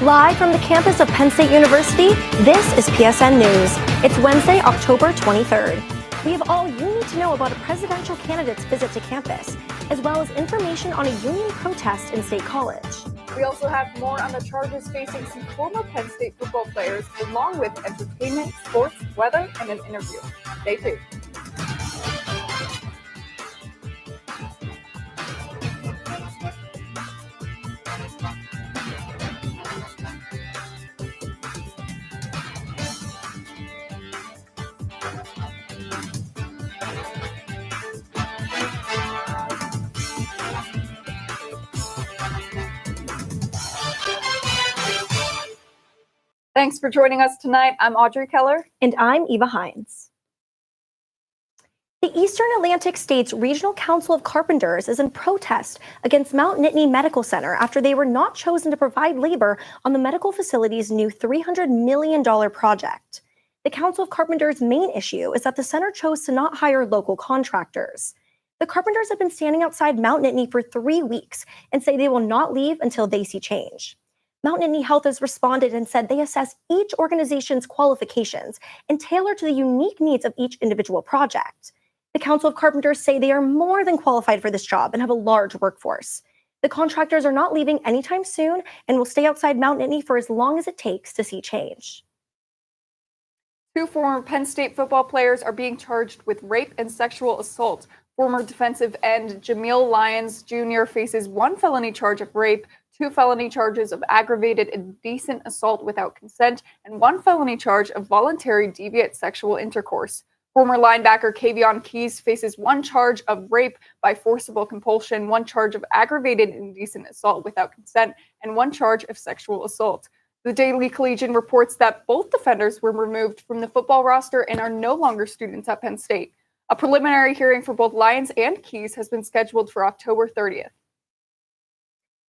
Live from the campus of Penn State University, this is PSN News. It's Wednesday, October 23rd. We have all you need to know about a presidential candidate's visit to campus, as well as information on a union protest in State College. We also have more on the charges facing some former Penn State football players, along with entertainment, sports, weather, and an interview. Stay tuned. Thanks for joining us tonight. I'm Audrey Keller. And I'm Eva Hines. The Eastern Atlantic States Regional Council of Carpenters is in protest against Mount Nittany Medical Center after they were not chosen to provide labor on the medical facility's new $300 million project. The Council of Carpenters' main issue is that the center chose to not hire local contractors. The Carpenters have been standing outside Mount Nittany for 3 weeks and say they will not leave until they see change. Mount Nittany Health has responded and said they assess each organization's qualifications and tailor to the unique needs of each individual project. The Council of Carpenters say they are more than qualified for this job and have a large workforce. The contractors are not leaving anytime soon and will stay outside Mount Nittany for as long as it takes to see change. 2 former Penn State football players are being charged with rape and sexual assault. Former defensive end Jameel Lyons Jr. faces 1 felony charge of rape, 2 felony charges of aggravated indecent assault without consent, and 1 felony charge of voluntary deviant sexual intercourse. Former linebacker Kavion Keys faces 1 charge of rape by forcible compulsion, 1 charge of aggravated indecent assault without consent, and 1 charge of sexual assault. The Daily Collegian reports that both defenders were removed from the football roster and are no longer students at Penn State. A preliminary hearing for both Lyons and Keys has been scheduled for October 30th.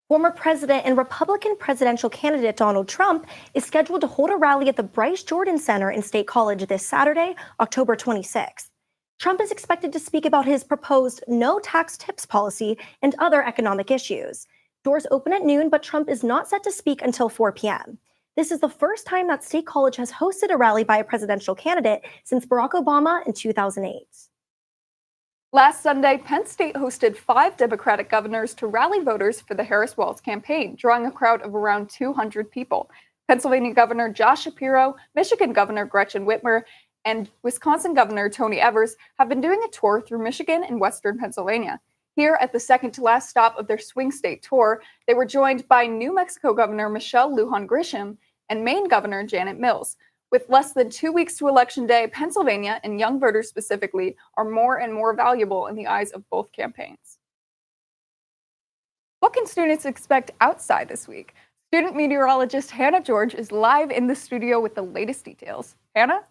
Former president and Republican presidential candidate Donald Trump is scheduled to hold a rally at the Bryce Jordan Center in State College this Saturday, October 26th. Trump is expected to speak about his proposed no tax tips policy and other economic issues. Doors open at noon, but Trump is not set to speak until 4 p.m. This is the first time that State College has hosted a rally by a presidential candidate since Barack Obama in 2008. Last Sunday, Penn State hosted 5 Democratic governors to rally voters for the Harris-Walz campaign, drawing a crowd of around 200 people. Pennsylvania Governor Josh Shapiro, Michigan Governor Gretchen Whitmer, and Wisconsin Governor Tony Evers have been doing a tour through Michigan and Western Pennsylvania. Here, at the second-to-last stop of their swing state tour, they were joined by New Mexico Governor Michelle Lujan Grisham and Maine Governor Janet Mills. With less than 2 weeks to Election Day, Pennsylvania, and young voters specifically, are more and more valuable in the eyes of both campaigns. What can students expect outside this week? Student meteorologist Hannah George is live in the studio with the latest details. Hannah?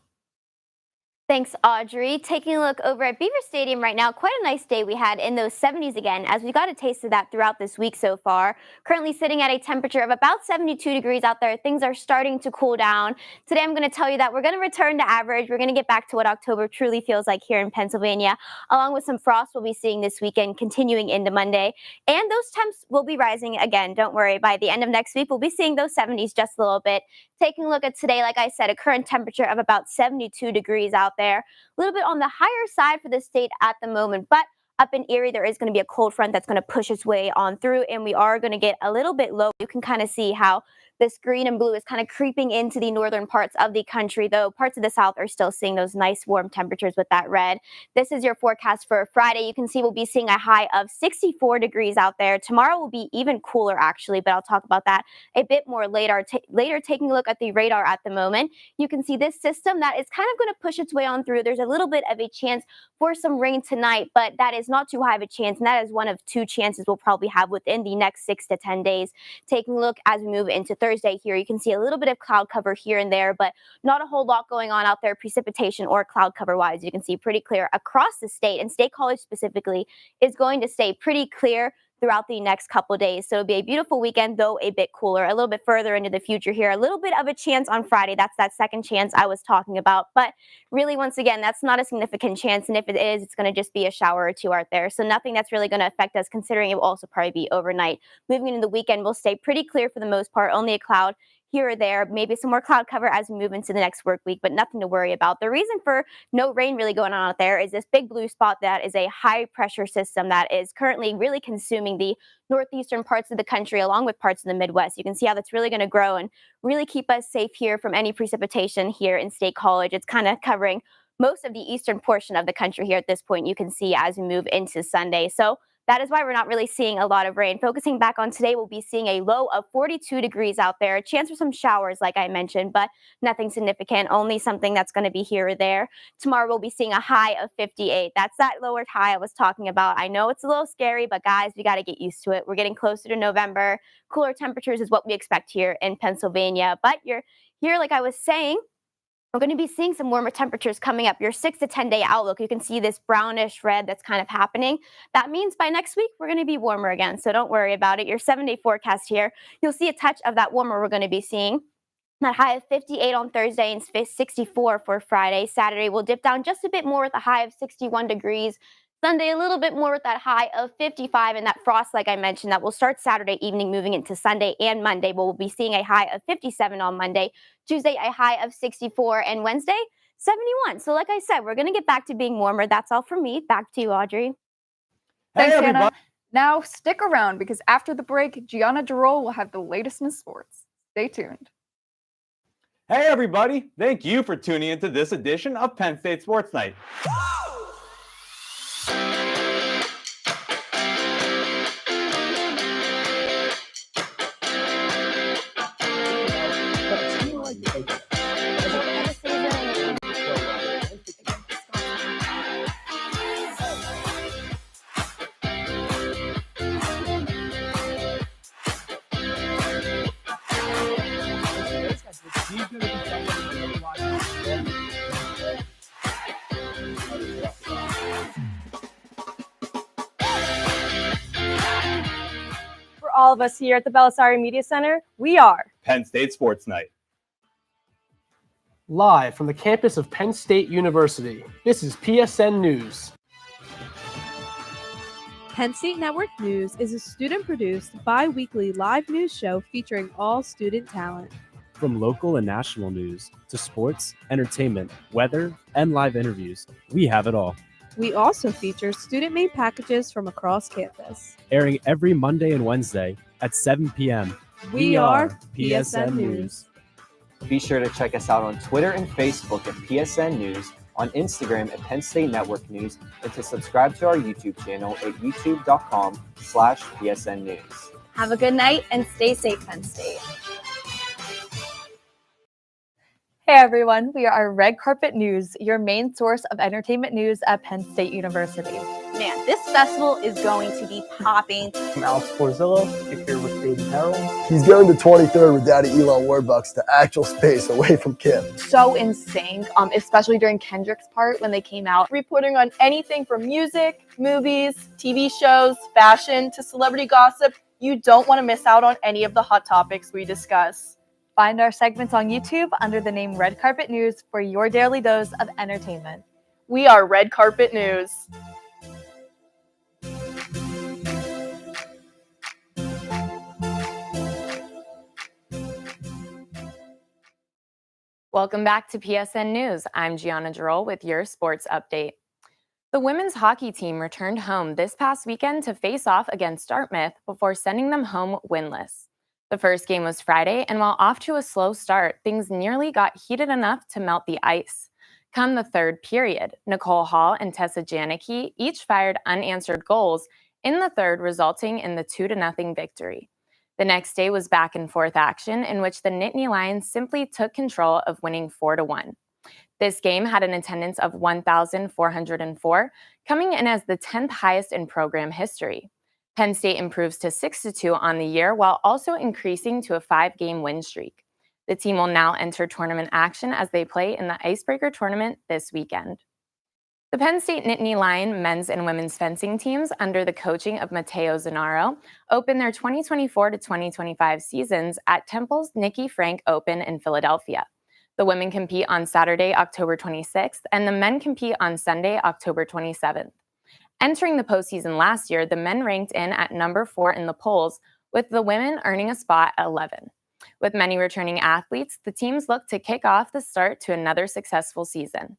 Thanks, Audrey. Taking a look over at Beaver Stadium right now, quite a nice day we had in those 70s again, as we got a taste of that throughout this week so far. Currently sitting at a temperature of about 72 degrees out there. Things are starting to cool down. Today I'm going to tell you that we're going to return to average. We're going to get back to what October truly feels like here in Pennsylvania, along with some frost we'll be seeing this weekend, continuing into Monday. And those temps will be rising again. Don't worry. By the end of next week, we'll be seeing those 70s just a little bit. Taking a look at today, like I said, a current temperature of about 72 degrees out there. A little bit on the higher side for the state at the moment, but up in Erie, there is going to be a cold front that's going to push its way on through, and we are going to get a little bit low. You can kind of see how this green and blue is kind of creeping into the northern parts of the country, though parts of the south are still seeing those nice warm temperatures with that red. This is your forecast for Friday. You can see we'll be seeing a high of 64 degrees out there. Tomorrow will be even cooler, actually, but I'll talk about that a bit more later. Taking a look at the radar at the moment, you can see this system that is kind of going to push its way on through. There's a little bit of a chance for some rain tonight, but that is not too high of a chance, and that is one of 2 chances we'll probably have within the next 6 to 10 days. Taking a look as we move into Thursday here, you can see a little bit of cloud cover here and there, but not a whole lot going on out there precipitation or cloud cover wise. You can see pretty clear across the state, and State College specifically is going to stay pretty clear throughout the next couple of days. So it'll be a beautiful weekend, though a bit cooler. A little bit further into the future here, a little bit of a chance on Friday. That's that second chance I was talking about. But really, once again, that's not a significant chance. And if it is, it's going to just be a shower or 2 out there. So nothing that's really going to affect us, considering it will also probably be overnight. Moving into the weekend, we'll stay pretty clear for the most part. Only a cloud here or there, maybe some more cloud cover as we move into the next work week, but nothing to worry about. The reason for no rain really going on out there is this big blue spot that is a high pressure system that is currently really consuming the northeastern parts of the country along with parts of the Midwest. You can see how that's really going to grow and really keep us safe here from any precipitation here in State College. It's kind of covering most of the eastern portion of the country here at this point, you can see as we move into Sunday. So that is why we're not really seeing a lot of rain. Focusing back on today, we'll be seeing a low of 42 degrees out there. A chance for some showers, like I mentioned, but nothing significant, only something that's going to be here or there. Tomorrow, we'll be seeing a high of 58. That's that lower high I was talking about. I know it's a little scary, but guys, we got to get used to it. We're getting closer to November. Cooler temperatures is what we expect here in Pennsylvania. But you're here, like I was saying, we're going to be seeing some warmer temperatures coming up. Your 6 to 10 day outlook, you can see this brownish red that's kind of happening. That means by next week, we're going to be warmer again. So don't worry about it. Your 7-day forecast here, you'll see a touch of that warmer we're going to be seeing. That high of 58 on Thursday and 64 for Friday. Saturday will dip down just a bit more with a high of 61 degrees. Sunday, a little bit more with that high of 55, and that frost, like I mentioned, that will start Saturday evening, moving into Sunday and Monday. We'll be seeing a high of 57 on Monday, Tuesday, a high of 64, and Wednesday, 71. So like I said, we're going to get back to being warmer. That's all from me. Back to you, Audrey. Thanks, Hannah. Now, stick around, because after the break, Gianna Jarol will have the latest in sports. Stay tuned. Hey, everybody. Thank you for tuning into this edition of Penn State Sports Night. all of us here at the Belisari Media Center, we are Penn State Sports Night. Live from the campus of Penn State University, this is PSN News. Penn State Network News is a student-produced, bi-weekly live news show featuring all student talent. From local and national news to sports, entertainment, weather, and live interviews, we have it all. We also feature student-made packages from across campus. Airing every Monday and Wednesday at 7 p.m. We are PSN News. Be sure to check us out on Twitter and Facebook at PSN News, on Instagram at Penn State Network News, and to subscribe to our YouTube channel at youtube.com/PSN News. Have a good night and stay safe, Penn State. Hey everyone, we are Red Carpet News, your main source of entertainment news at Penn State University. Man, this festival is going to be popping. I'm Alex Porzillo, here with David Harrell. He's going to 23rd with Daddy Elon Warbucks to actual space away from Kim. So in sync, especially during Kendrick's part when they came out. Reporting on anything from music, movies, TV shows, fashion, to celebrity gossip. You don't want to miss out on any of the hot topics we discuss. Find our segments on YouTube under the name Red Carpet News for your daily dose of entertainment. We are Red Carpet News. Welcome back to PSN News. I'm Gianna Jarrell with your sports update. The women's hockey team returned home this past weekend to face off against Dartmouth before sending them home winless. The first game was Friday, and while off to a slow start, things nearly got heated enough to melt the ice. Come the third period, Nicole Hall and Tessa Janicki each fired unanswered goals in the third, resulting in the 2-0 victory. The next day was back and forth action in which the Nittany Lions simply took control of winning 4-1. This game had an attendance of 1,404, coming in as the 10th highest in program history. Penn State improves to 6-2 on the year while also increasing to a 5-game win streak. The team will now enter tournament action as they play in the Icebreaker tournament this weekend. The Penn State Nittany Lion men's and women's fencing teams, under the coaching of Matteo Zanaro, open their 2024-2025 seasons at Temple's Nikki Frank Open in Philadelphia. The women compete on Saturday, October 26th, and the men compete on Sunday, October 27th. Entering the postseason last year, the men ranked in at number 4 in the polls, with the women earning a spot at 11. With many returning athletes, the teams look to kick off the start to another successful season.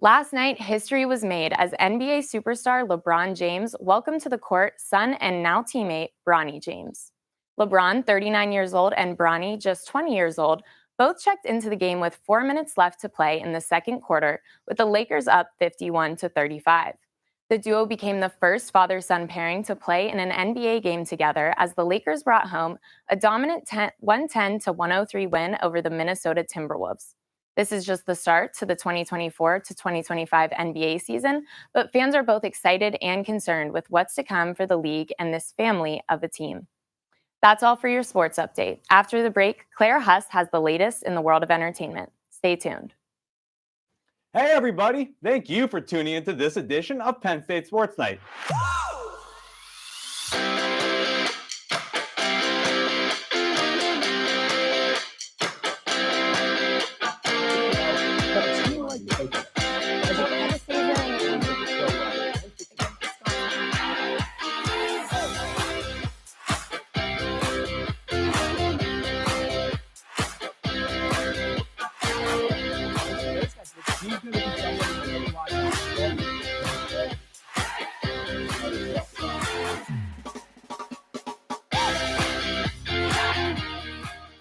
Last night, history was made as NBA superstar LeBron James welcomed to the court son and now teammate Bronny James. LeBron, 39 years old, and Bronny, just 20 years old, both checked into the game with 4 minutes left to play in the second quarter, with the Lakers up 51-35. The duo became the first father-son pairing to play in an NBA game together as the Lakers brought home a dominant 110-103 win over the Minnesota Timberwolves. This is just the start to the 2024-2025 NBA season, but fans are both excited and concerned with what's to come for the league and this family of a team. That's all for your sports update. After the break, Claire Huss has the latest in the world of entertainment. Stay tuned. Hey everybody, thank you for tuning into this edition of Penn State Sports Night.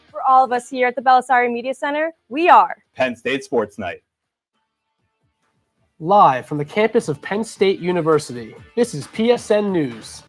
For all of us here at the Belisari Media Center, we are Penn State Sports Night. Live from the campus of Penn State University, this is PSN News.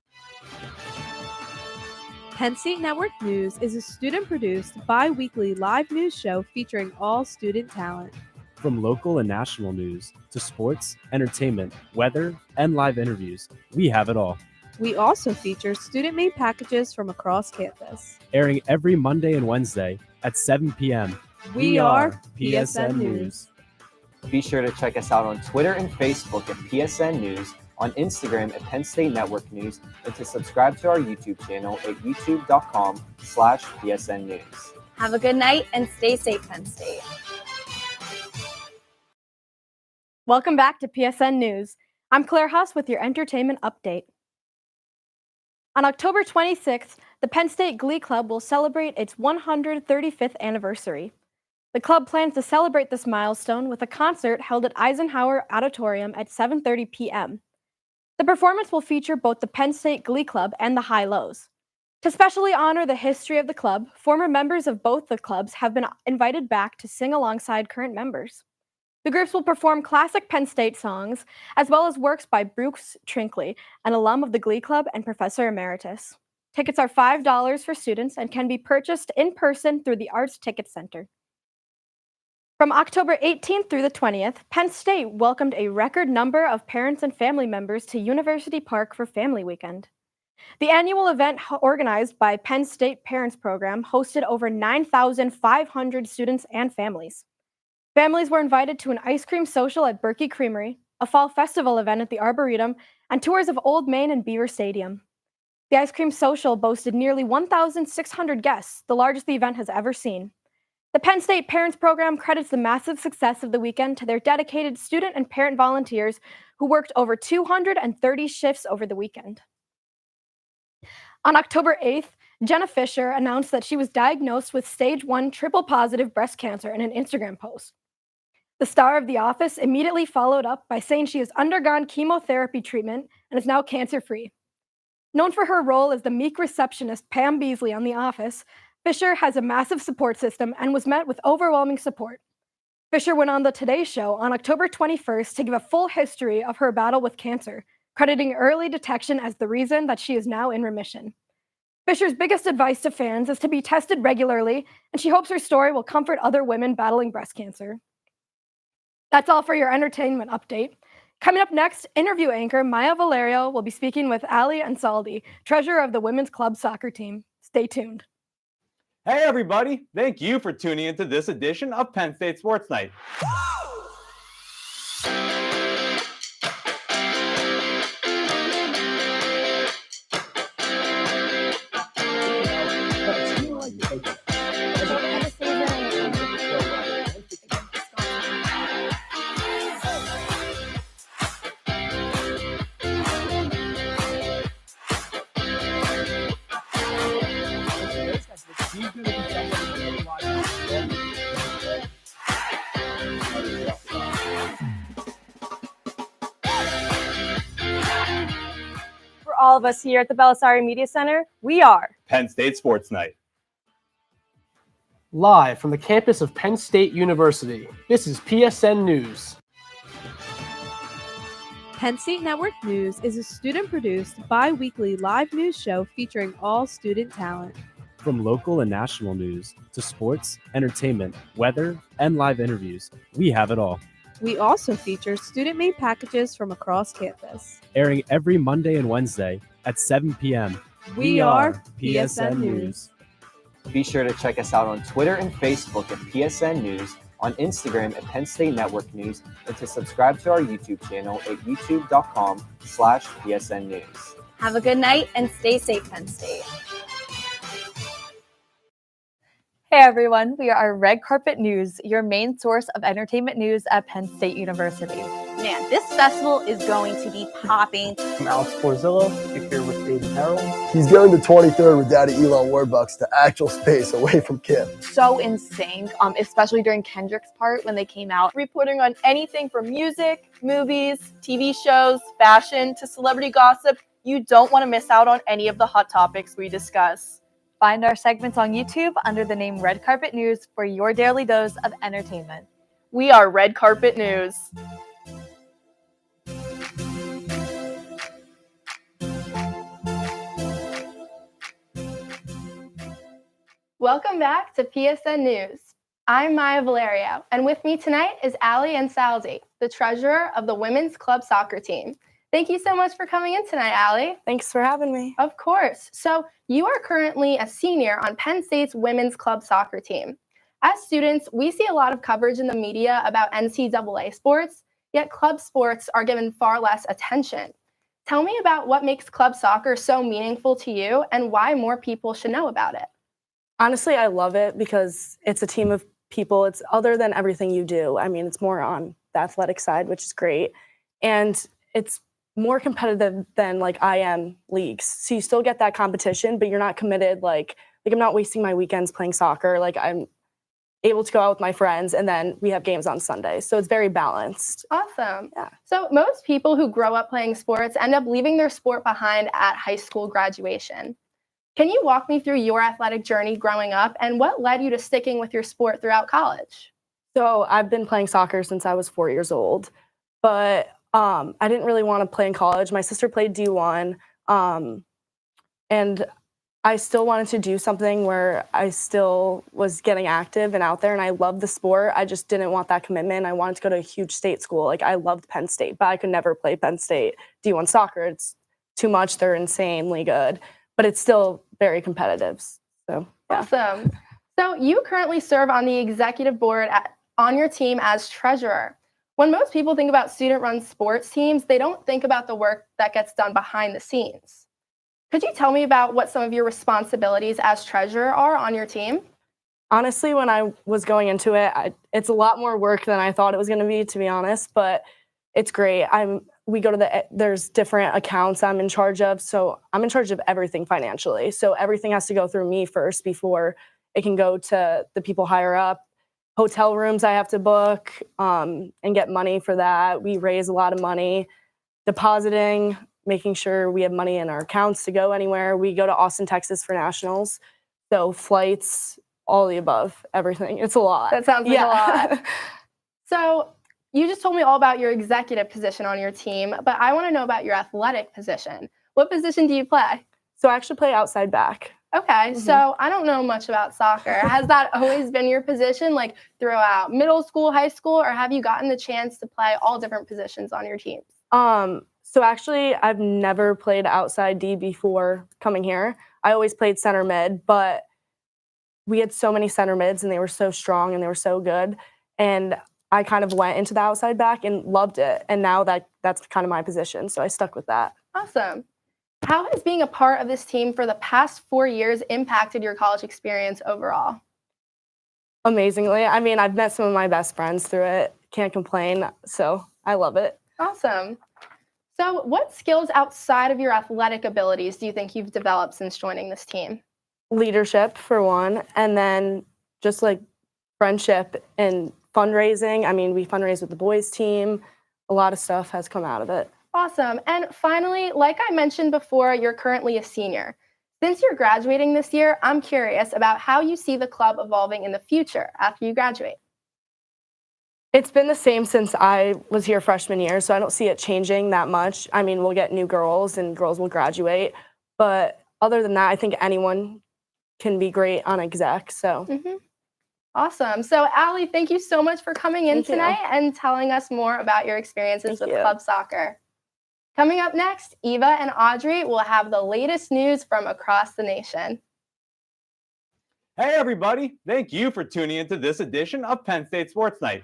Penn State Network News is a student-produced, bi-weekly live news show featuring all student talent. From local and national news to sports, entertainment, weather, and live interviews, we have it all. We also feature student-made packages from across campus. Airing every Monday and Wednesday at 7 p.m. We are PSN News. Be sure to check us out on Twitter and Facebook at PSN News, on Instagram at Penn State Network News, and to subscribe to our YouTube channel at youtube.com/PSN News. Have a good night and stay safe, Penn State. Welcome back to PSN News. I'm Claire Huss with your entertainment update. On October 26th, the Penn State Glee Club will celebrate its 135th anniversary. The club plans to celebrate this milestone with a concert held at Eisenhower Auditorium at 7:30 p.m. The performance will feature both the Penn State Glee Club and the High Lows. To specially honor the history of the club, former members of both the clubs have been invited back to sing alongside current members. The groups will perform classic Penn State songs, as well as works by Bruce Trinkley, an alum of the Glee Club and Professor Emeritus. Tickets are $5 for students and can be purchased in person through the Arts Ticket Center. From October 18th through the 20th, Penn State welcomed a record number of parents and family members to University Park for Family Weekend. The annual event organized by Penn State Parents Program hosted over 9,500 students and families. Families were invited to an ice cream social at Berkey Creamery, a fall festival event at the Arboretum, and tours of Old Main and Beaver Stadium. The ice cream social boasted nearly 1,600 guests, the largest the event has ever seen. The Penn State Parents Program credits the massive success of the weekend to their dedicated student and parent volunteers who worked over 230 shifts over the weekend. On October 8th, Jenna Fisher announced that she was diagnosed with stage 1 triple-positive breast cancer in an Instagram post. The star of The Office immediately followed up by saying she has undergone chemotherapy treatment and is now cancer-free. Known for her role as the meek receptionist Pam Beasley on The Office, Fisher has a massive support system and was met with overwhelming support. Fisher went on the Today Show on October 21st to give a full history of her battle with cancer, crediting early detection as the reason that she is now in remission. Fisher's biggest advice to fans is to be tested regularly, and she hopes her story will comfort other women battling breast cancer. That's all for your entertainment update. Coming up next, interview anchor Maya Valerio will be speaking with Ali Ansaldi, treasurer of the women's club soccer team. Stay tuned. Hey everybody, thank you for tuning into this edition of Penn State Sports Night. For all of us here at the Belisari Media Center, we are Penn State Sports Night. Live from the campus of Penn State University, this is PSN News. Penn State Network News is a student-produced, bi-weekly live news show featuring all student talent. From local and national news to sports, entertainment, weather, and live interviews, we have it all. We also feature student-made packages from across campus. Airing every Monday and Wednesday at 7 p.m. We are PSN News. Be sure to check us out on Twitter and Facebook at PSN News, on Instagram at Penn State Network News, and to subscribe to our YouTube channel at youtube.com/PSN News. Have a good night and stay safe, Penn State. Hey everyone, we are Red Carpet News, your main source of entertainment news at Penn State University. Man, this festival is going to be popping. I'm Alex Porzillo, here with David Harold. He's going to 23rd with Daddy Elon Warbucks to actual space away from Kim. so in sync, especially during Kendrick's part when they came out, reporting on anything from music, movies, TV shows, fashion, to celebrity gossip. You don't want to miss out on any of the hot topics we discuss. Find our segments on YouTube under the name Red Carpet News for your daily dose of entertainment. We are Red Carpet News. Welcome back to PSN News. I'm Maya Valerio, and with me tonight is Ali Ansaldi, the treasurer of the women's club soccer team. Thank you so much for coming in tonight, Ali. Thanks for having me. Of course. So you are currently a senior on Penn State's women's club soccer team. As students, we see a lot of coverage in the media about NCAA sports, yet club sports are given far less attention. Tell me about what makes club soccer so meaningful to you and why more people should know about it. Honestly, I love it because it's a team of people. It's other than everything you do. I mean, it's more on the athletic side, which is great. And it's more competitive than like IM leagues. So you still get that competition, but you're not committed. Like I'm not wasting my weekends playing soccer. Like I'm able to go out with my friends and then we have games on Sundays. So it's very balanced. Awesome. Yeah. So most people who grow up playing sports end up leaving their sport behind at high school graduation. Can you walk me through your athletic journey growing up and what led you to sticking with your sport throughout college? So I've been playing soccer since I was 4 years old, but I didn't really want to play in college. My sister played D1, and I still wanted to do something where I still was getting active and out there, and I loved the sport. I just didn't want that commitment. I wanted to go to a huge state school. Like I loved Penn State, but I could never play Penn State D1 soccer. It's too much. They're insanely good, but it's still very competitive. So yeah. Awesome. So you currently serve on the executive board on your team as treasurer. When most people think about student-run sports teams, they don't think about the work that gets done behind the scenes. Could you tell me about what some of your responsibilities as treasurer are on your team? Honestly, when I was going into it, it's a lot more work than I thought it was going to be honest, but it's great. We go to there's different accounts I'm in charge of, so I'm in charge of everything financially. So everything has to go through me first before it can go to the people higher up. Hotel rooms I have to book and get money for that. We raise a lot of money, depositing, making sure we have money in our accounts to go anywhere. We go to Austin, Texas for nationals. So flights, all the above, everything. It's a lot. That sounds like a lot. So you just told me all about your executive position on your team, but I want to know about your athletic position. What position do you play? So I actually play outside back. Okay, so I don't know much about soccer. Has that always been your position, like throughout middle school, high school, or have you gotten the chance to play all different positions on your teams? So actually, I've never played outside D before coming here. I always played center mid, but we had so many center mids and they were so strong and they were so good. And I kind of went into the outside back and loved it. And now that's kind of my position. So I stuck with that. Awesome. How has being a part of this team for the past 4 years impacted your college experience overall? Amazingly. I mean, I've met some of my best friends through it. Can't complain. So I love it. Awesome. So what skills outside of your athletic abilities do you think you've developed since joining this team? Leadership, for one, and then just like friendship and fundraising. I mean, we fundraise with the boys team. A lot of stuff has come out of it. Awesome. And finally, like I mentioned before, you're currently a senior. Since you're graduating this year, I'm curious about how you see the club evolving in the future after you graduate. It's been the same since I was here freshman year, so I don't see it changing that much. I mean, we'll get new girls and girls will graduate. But other than that, I think anyone can be great on exec. So Awesome. So Allie, thank you so much for coming in tonight and telling us more about your experiences with club soccer. Coming up next, Eva and Audrey will have the latest news from across the nation. Hey everybody, thank you for tuning into this edition of Penn State Sports Night.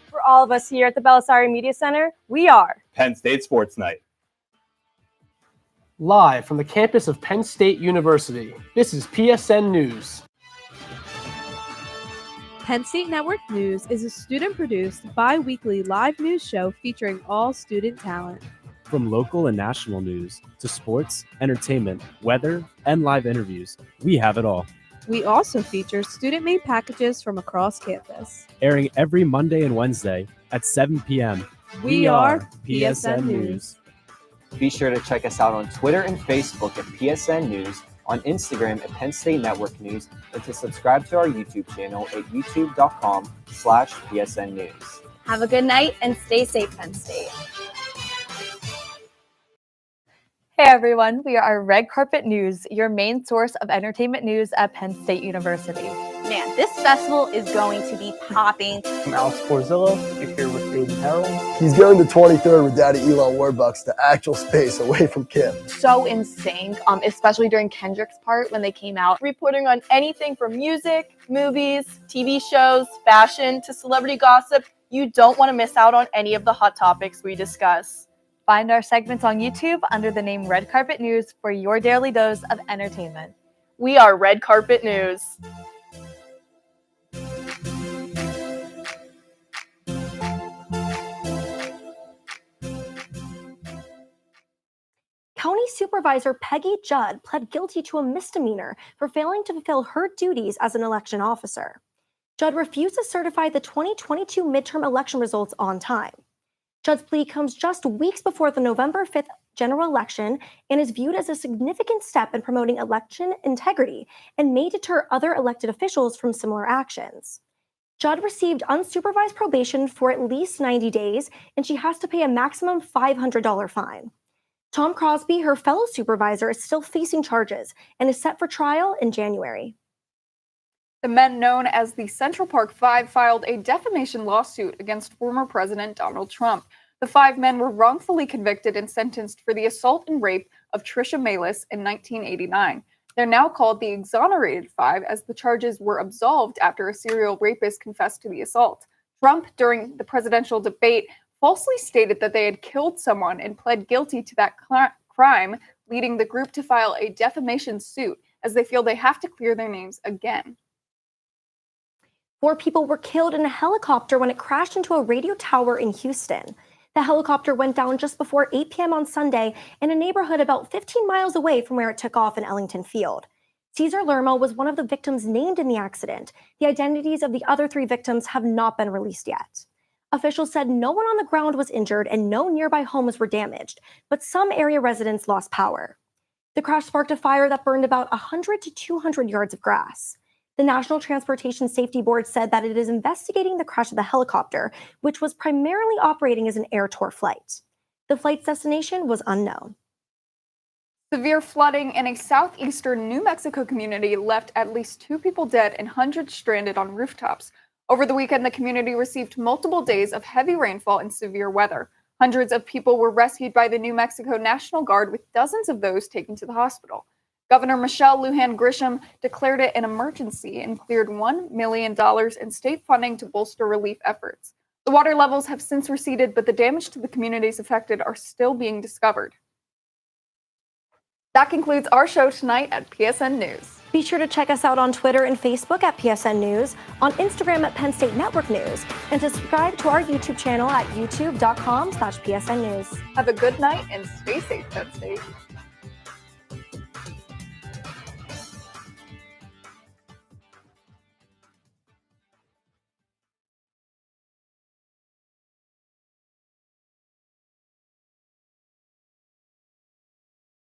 For all of us here at the Belisari Media Center, we are Penn State Sports Night. Live from the campus of Penn State University, this is PSN News. Penn State Network News is a student-produced, bi-weekly live news show featuring all student talent. From local and national news to sports, entertainment, weather, and live interviews, we have it all. We also feature student-made packages from across campus. Airing every Monday and Wednesday at 7 p.m. We are PSN News. Be sure to check us out on Twitter and Facebook at PSN News on Instagram at Penn State Network News, and to subscribe to our YouTube channel at youtube.com/PSN News. Have a good night and stay safe, Penn State. Hey everyone, we are Red Carpet News, your main source of entertainment news at Penn State University. Man, this festival is going to be popping. I'm Alex Porzillo, here with Aiden Harold. He's going to 23rd with Daddy Elon Warbucks to actual space away from Kim. So in sync, especially during Kendrick's part when they came out, reporting on anything from music, movies, TV shows, fashion, to celebrity gossip. You don't want to miss out on any of the hot topics we discuss. Find our segments on YouTube under the name Red Carpet News for your daily dose of entertainment. We are Red Carpet News. County Supervisor Peggy Judd pled guilty to a misdemeanor for failing to fulfill her duties as an election officer. Judd refused to certify the 2022 midterm election results on time. Judd's plea comes just weeks before the November 5th general election and is viewed as a significant step in promoting election integrity and may deter other elected officials from similar actions. Judd received unsupervised probation for at least 90 days, and she has to pay a maximum $500 fine. Tom Crosby, her fellow supervisor, is still facing charges and is set for trial in January. The men known as the Central Park Five filed a defamation lawsuit against former President Donald Trump. The five men were wrongfully convicted and sentenced for the assault and rape of Tricia Malis in 1989. They're now called the Exonerated Five, as the charges were absolved after a serial rapist confessed to the assault. Trump, during the presidential debate, falsely stated that they had killed someone and pled guilty to that crime, leading the group to file a defamation suit, as they feel they have to clear their names again. 4 people were killed in a helicopter when it crashed into a radio tower in Houston. The helicopter went down just before 8 p.m. on Sunday in a neighborhood about 15 miles away from where it took off in Ellington Field. Cesar Lerma was one of the victims named in the accident. The identities of the other 3 victims have not been released yet. Officials said no one on the ground was injured and no nearby homes were damaged, but some area residents lost power. The crash sparked a fire that burned about 100 to 200 yards of grass. The National Transportation Safety Board said that it is investigating the crash of the helicopter, which was primarily operating as an air tour flight. The flight's destination was unknown. Severe flooding in a southeastern New Mexico community left at least 2 people dead and hundreds stranded on rooftops. Over the weekend, the community received multiple days of heavy rainfall and severe weather. Hundreds of people were rescued by the New Mexico National Guard, with dozens of those taken to the hospital. Governor Michelle Lujan Grisham declared it an emergency and cleared $1 million in state funding to bolster relief efforts. The water levels have since receded, but the damage to the communities affected are still being discovered. That concludes our show tonight at PSN News. Be sure to check us out on Twitter and Facebook at PSN News, on Instagram at Penn State Network News, and to subscribe to our YouTube channel at youtube.com/PSN News. Have a good night and stay safe, Penn State.